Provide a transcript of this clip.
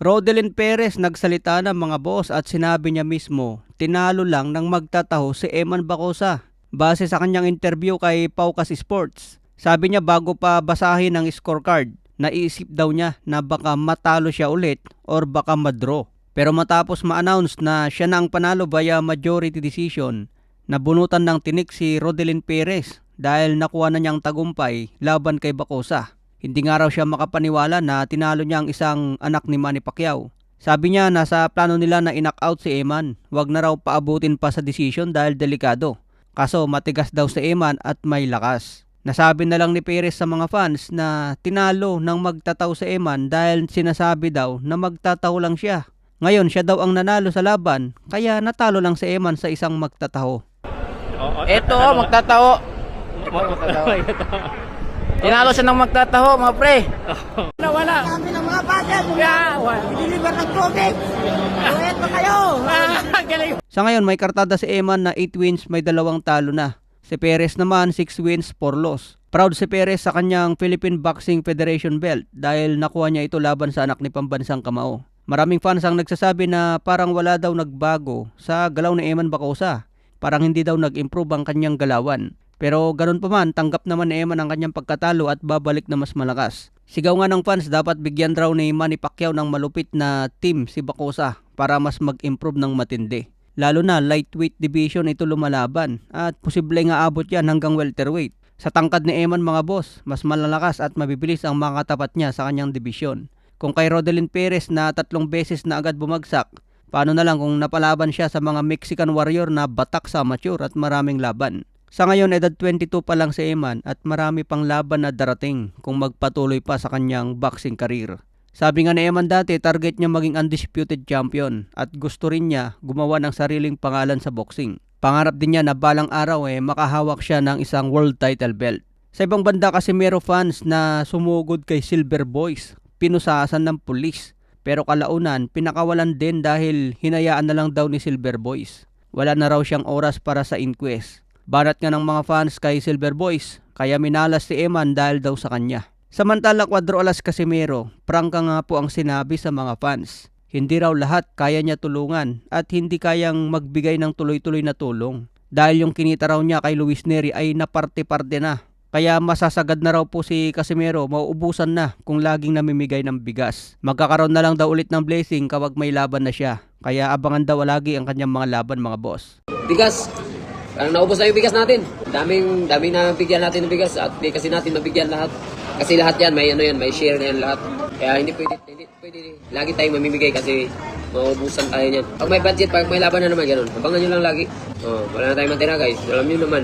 Rodelyn Perez nagsalita ng mga boss at sinabi niya mismo, tinalo lang ng magtataho si Eman Bacosa. Base sa kanyang interview kay Paukas Sports, sabi niya bago pa basahin ang scorecard, naiisip daw niya na baka matalo siya ulit or baka madraw. Pero matapos ma-announce na siya na ang panalo via majority decision, nabunutan ng tinik si Rodelyn Perez dahil nakuha na niyang tagumpay laban kay Bacosa. Hindi nga raw siya makapaniwala na tinalo niya ang isang anak ni Manny Pacquiao. Sabi niya nasa plano nila na i-knock out si Eman, wag na raw paabutin pa sa decision dahil delikado. Kaso matigas daw si Eman at may lakas. Nasabi na lang ni Perez sa mga fans na tinalo ng magtataw si Eman dahil sinasabi daw na magtataw lang siya. Ngayon siya daw ang nanalo sa laban, kaya natalo lang si Eman sa isang magtataho. Eto, magtataho. Tinalo siya ng magtataho, mga pre. Wala. Kami ng mga bata, deliver ng tubig. Uwet pa kayo. Sa ngayon may kartada si Eman na 8 wins, may 2 talo na. Si Perez naman 6 wins, 4 loss. Proud si Perez sa kanyang Philippine Boxing Federation belt dahil nakuha niya ito laban sa anak ni pambansang kamao. Maraming fans ang nagsasabi na parang wala daw nagbago sa galaw ni Eman Bacosa. Parang hindi daw nag-improve ang kanyang galawan. Pero ganun pa man, tanggap naman ni Eman ang kanyang pagkatalo at babalik na mas malakas. Sigaw nga ng fans, dapat bigyan raw ni Manny Pacquiao ng malupit na team si Bacosa para mas mag-improve ng matindi. Lalo na lightweight division ito lumalaban at posible nga abot yan hanggang welterweight. Sa tangkad ni Eman mga boss, mas malalakas at mabibilis ang mga katapat niya sa kanyang division. Kung kay Rodelyn Perez na 3 beses na agad bumagsak, paano na lang kung napalaban siya sa mga Mexican warrior na batak sa amateur at maraming laban. Sa ngayon edad 22 pa lang si Eman at marami pang laban na darating kung magpatuloy pa sa kanyang boxing career. Sabi nga ni Eman dati, target niya maging undisputed champion at gusto rin niya gumawa ng sariling pangalan sa boxing. Pangarap din niya na balang araw makahawak siya ng isang world title belt. Sa ibang banda kasi meron fans na sumugod kay Silver Boys, pinusasan ng pulis. Pero kalaunan, pinakawalan din dahil hinayaan na lang daw ni Silver Boys. Wala na raw siyang oras para sa inquest. Banat nga ng mga fans kay Silver Boys, kaya minalas si Eman dahil daw sa kanya. Samantala Cuadro Alas Casimero, prangka nga po ang sinabi sa mga fans. Hindi raw lahat kaya niya tulungan at hindi kayang magbigay ng tuloy-tuloy na tulong. Dahil yung kinita raw niya kay Luis Nery ay naparte-parte na. Kaya masasagad na raw po si Casimero, mauubusan na kung laging namimigay ng bigas. Magkakaroon na lang daw ulit ng blessing kapag may laban na siya. Kaya abangan daw lagi ang kanyang mga laban mga boss. Bigas. Parang naubos na yung bigas natin. Daming na bigyan natin ng bigas at di kasi natin mabigyan lahat. Kasi lahat yan, may share na yan lahat. Kaya hindi pwede lagi tayong mamimigay kasi mauubusan tayo niyan. Pag may budget, pag may laban na naman, ganun. Abangan nyo lang lagi. Wala na tayong matira guys. Alam nyo naman.